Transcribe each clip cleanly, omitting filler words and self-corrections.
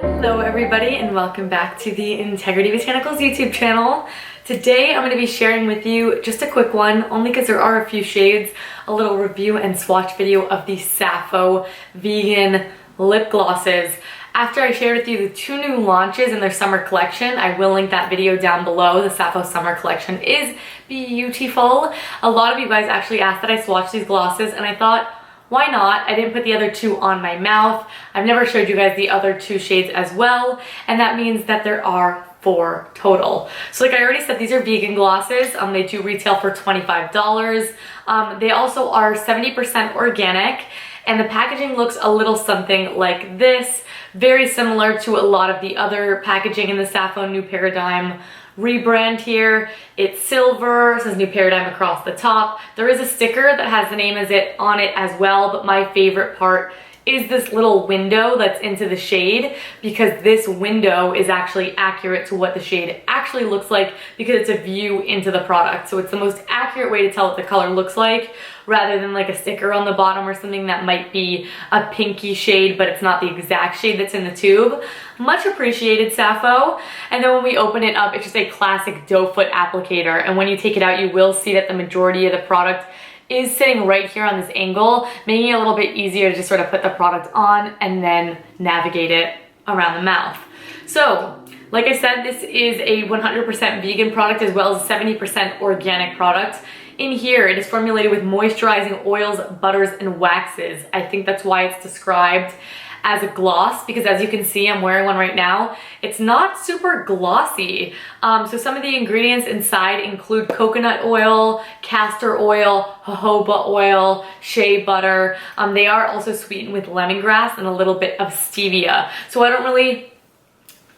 Hello everybody and welcome back to the Integrity Botanicals YouTube channel. Today I'm going to be sharing with you just a quick one, only because there are a few shades, a little review and swatch video of the Sappho Vegan Lip Glosses. After I shared with you the two new launches in their summer collection, I will link that video down below. The Sappho summer collection is beautiful. A lot of you guys actually asked that I swatch these glosses and I thought, why not? I didn't put the other two on my mouth. I've never showed you guys the other two shades as well, and that means that there are 4 total. So like I already said, these are vegan glosses. They do retail for $25. They also are 70% organic, and the packaging looks a little something like this. Very similar to a lot of the other packaging in the Sappho New Paradigm rebrand here. It's silver, says New Paradigm across the top. There is a sticker that has the name on it as well, but my favorite part is this little window that's into the shade, because this window is actually accurate to what the shade actually looks like, because it's a view into the product. So it's the most accurate way to tell what the color looks like, rather than like a sticker on the bottom or something that might be a pinky shade, but it's not the exact shade that's in the tube. Much appreciated, Sappho. And then when we open it up, it's just a classic doe foot applicator. And when you take it out, you will see that the majority of the product is sitting right here on this angle, making it a little bit easier to just sort of put the product on and then navigate it around the mouth. So, like I said, this is a 100% vegan product as well as a 70% organic product. In here, it is formulated with moisturizing oils, butters, and waxes. I think that's why it's described as a gloss, because as you can see, I'm wearing one right now. It's not super glossy. So some of the ingredients inside include coconut oil, castor oil, jojoba oil, shea butter. They are also sweetened with lemongrass and a little bit of stevia. So I don't really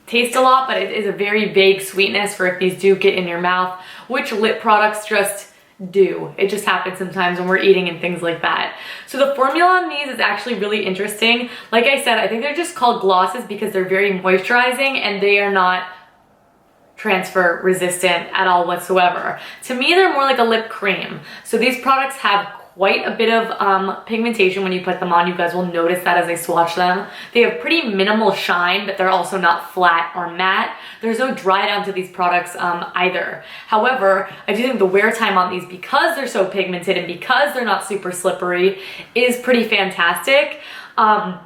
taste a lot, but it is a very vague sweetness for if these do get in your mouth, which lip products just do. It just happens sometimes when we're eating and things like that. So the formula on these is actually really interesting. Like I said, I think they're just called glosses because they're very moisturizing and they are not transfer resistant at all whatsoever. To me, they're more like a lip cream. So these products have quite a bit of pigmentation when you put them on. You guys will notice that as I swatch them. They have pretty minimal shine, but they're also not flat or matte. There's no dry down to these products either. However, I do think the wear time on these, because they're so pigmented and because they're not super slippery, is pretty fantastic. And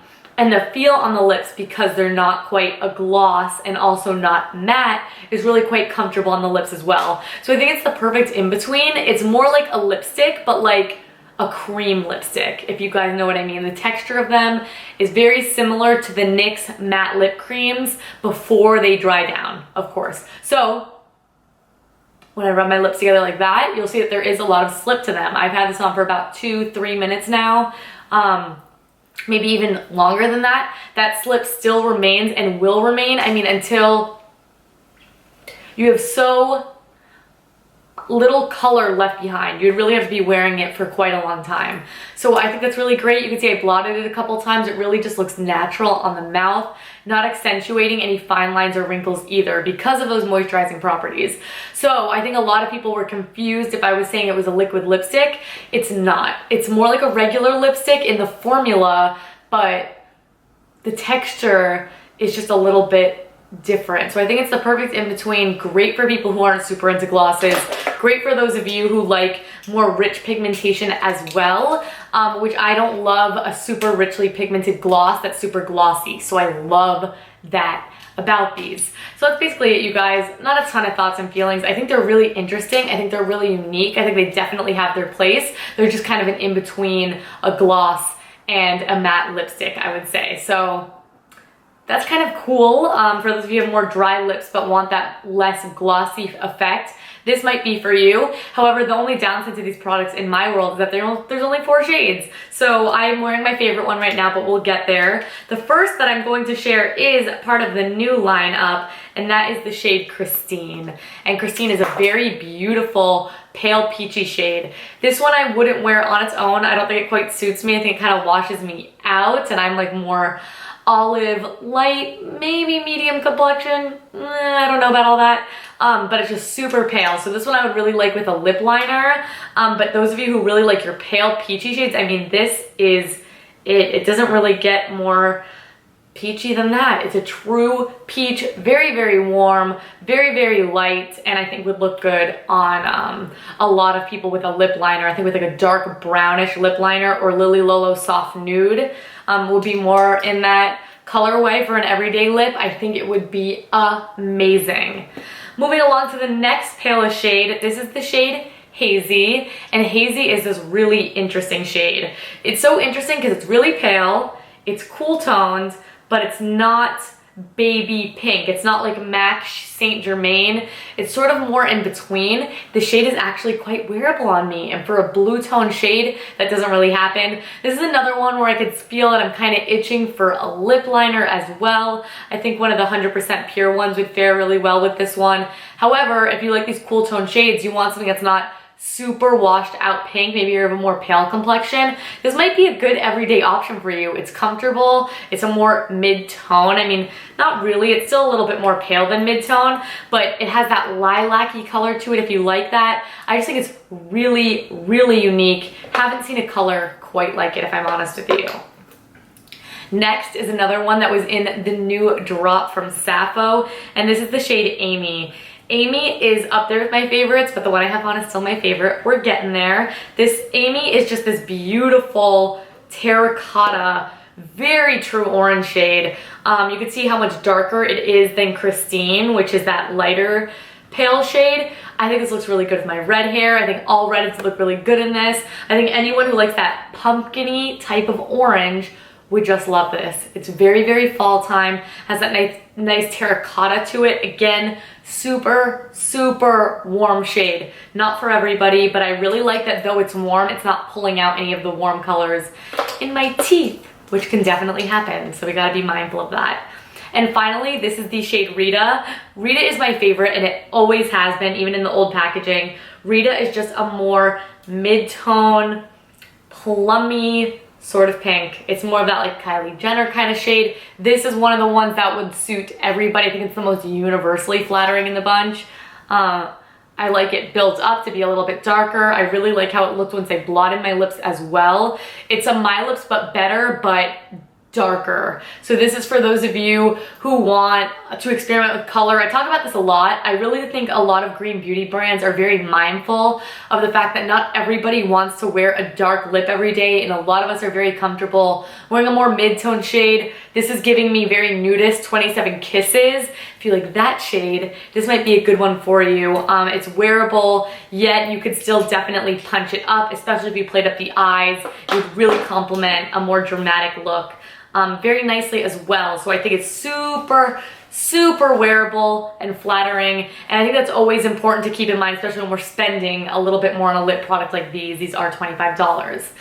the feel on the lips, because they're not quite a gloss and also not matte, is really quite comfortable on the lips as well. So I think it's the perfect in-between. It's more like a lipstick, but like a cream lipstick, if you guys know what I mean. The texture of them is very similar to the NYX matte lip creams before they dry down, of course. So when I rub my lips together like that, you'll see that there is a lot of slip to them. I've had this on for about 2-3 minutes now. Maybe even longer than that. That slip still remains and will remain, I mean, until you have so little color left behind. You'd really have to be wearing it for quite a long time. So I think that's really great. You can see I blotted it a couple times. It really just looks natural on the mouth, not accentuating any fine lines or wrinkles either, because of those moisturizing properties. So I think a lot of people were confused if I was saying it was a liquid lipstick. It's not. It's more like a regular lipstick in the formula, but the texture is just a little bit different. So I think it's the perfect in-between. Great for people who aren't super into glosses. Great for those of you who like more rich pigmentation as well, which I don't love a super richly pigmented gloss that's super glossy. So I love that about these. So that's basically it, you guys. Not a ton of thoughts and feelings. I think they're really interesting. I think they're really unique. I think they definitely have their place. They're just kind of an in-between a gloss and a matte lipstick, I would say. So that's kind of cool for those of you who have more dry lips but want that less glossy effect. This might be for you. However, the only downside to these products in my world is that there's only 4 shades. So I'm wearing my favorite one right now, but we'll get there. The first that I'm going to share is part of the new lineup, and that is the shade Christine. And Christine is a very beautiful pale peachy shade. This one I wouldn't wear on its own. I don't think it quite suits me. I think it kind of washes me out, and I'm like more olive, light, maybe medium complexion. I don't know about all that. But it's just super pale. So this one I would really like with a lip liner. But those of you who really like your pale peachy shades, I mean, this is it doesn't really get more peachy than that. It's a true peach, very, very warm, very, very light, and I think would look good on a lot of people with a lip liner. I think with like a dark brownish lip liner or Lily Lolo Soft Nude would be more in that colorway for an everyday lip. I think it would be amazing. Moving along to the next palest shade. This is the shade Hazy, and Hazy is this really interesting shade. It's so interesting because it's really pale, it's cool tones, but it's not baby pink. It's not like MAC Saint Germain. It's sort of more in between. The shade is actually quite wearable on me, and for a blue tone shade, that doesn't really happen. This is another one where I could feel that I'm kind of itching for a lip liner as well. I think one of the 100% pure ones would fare really well with this one. However, if you like these cool tone shades, you want something that's not super washed out pink, maybe you're of a more pale complexion, this might be a good everyday option for you. It's comfortable, it's a more mid-tone. I mean, not really, it's still a little bit more pale than mid-tone, but it has that lilac-y color to it if you like that. I just think it's really, really unique. Haven't seen a color quite like it, if I'm honest with you. Next is another one that was in the new drop from Sappho, and this is the shade Amy. Amy is up there with my favorites, but the one I have on is still my favorite. We're getting there. This Amy is just this beautiful terracotta, very true orange shade. You can see how much darker it is than Christine, which is that lighter pale shade. I think this looks really good with my red hair. I think all reds look really good in this. I think anyone who likes that pumpkin-y type of orange would just love this. It's very, very fall time, has that nice terracotta to it. Again, super, super warm shade. Not for everybody, but I really like that though it's warm, it's not pulling out any of the warm colors in my teeth, which can definitely happen, so we gotta be mindful of that. And finally, this is the shade Rita. Rita is my favorite, and it always has been, even in the old packaging. Rita is just a more mid-tone, plummy, sort of pink. It's more of that like Kylie Jenner kind of shade. This is one of the ones that would suit everybody. I think it's the most universally flattering in the bunch. I like it built up to be a little bit darker. I really like how it looked once I blotted my lips as well. It's a My Lips But Better, but darker. So this is for those of you who want to experiment with color. I talk about this a lot. I really think a lot of green beauty brands are very mindful of the fact that not everybody wants to wear a dark lip every day, and a lot of us are very comfortable wearing a more mid-tone shade. This is giving me very nudist 27 Kisses. If you like that shade, this might be a good one for you. It's wearable, yet you could still definitely punch it up, especially if you played up the eyes. It would really complement a more dramatic look very nicely as well. So I think it's super, super wearable and flattering, and I think that's always important to keep in mind, especially when we're spending a little bit more on a lip product like these. These are $25.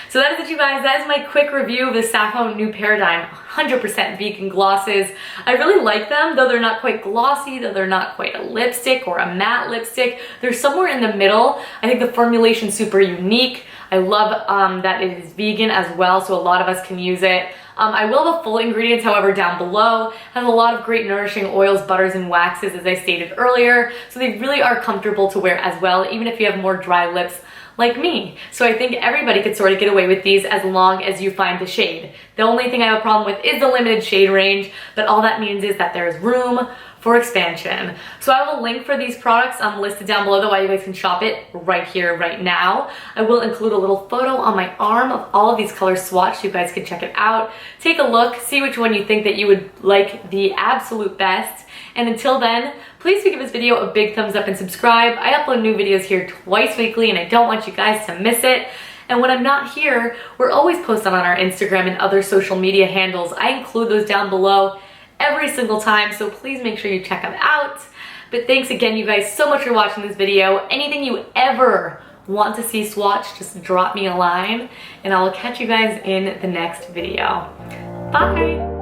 So that is it, you guys. That is my quick review of the Sappho New Paradigm 100% vegan glosses. I really like them, though they're not quite glossy, though they're not quite a lipstick or a matte lipstick. They're somewhere in the middle. I think the formulation's super unique. I love that it is vegan as well, so a lot of us can use it. I will have the full ingredients, however, down below. Has a lot of great nourishing oils, butters, and waxes, as I stated earlier. So they really are comfortable to wear as well, even if you have more dry lips like me. So I think everybody could sort of get away with these as long as you find the shade. The only thing I have a problem with is the limited shade range, but all that means is that there's room for expansion. So I have a link for these products listed down below, why you guys can shop it right here, right now. I will include a little photo on my arm of all of these colors swatched so you guys can check it out. Take a look, see which one you think that you would like the absolute best. And until then, please do give this video a big thumbs up and subscribe. I upload new videos here twice weekly, and I don't want you guys to miss it. And when I'm not here, we're always posted on our Instagram and other social media handles. I include those down below every single time, so please make sure you check them out. But thanks again, you guys, so much for watching this video. Anything you ever want to see swatched, just drop me a line, and I will catch you guys in the next video. Bye!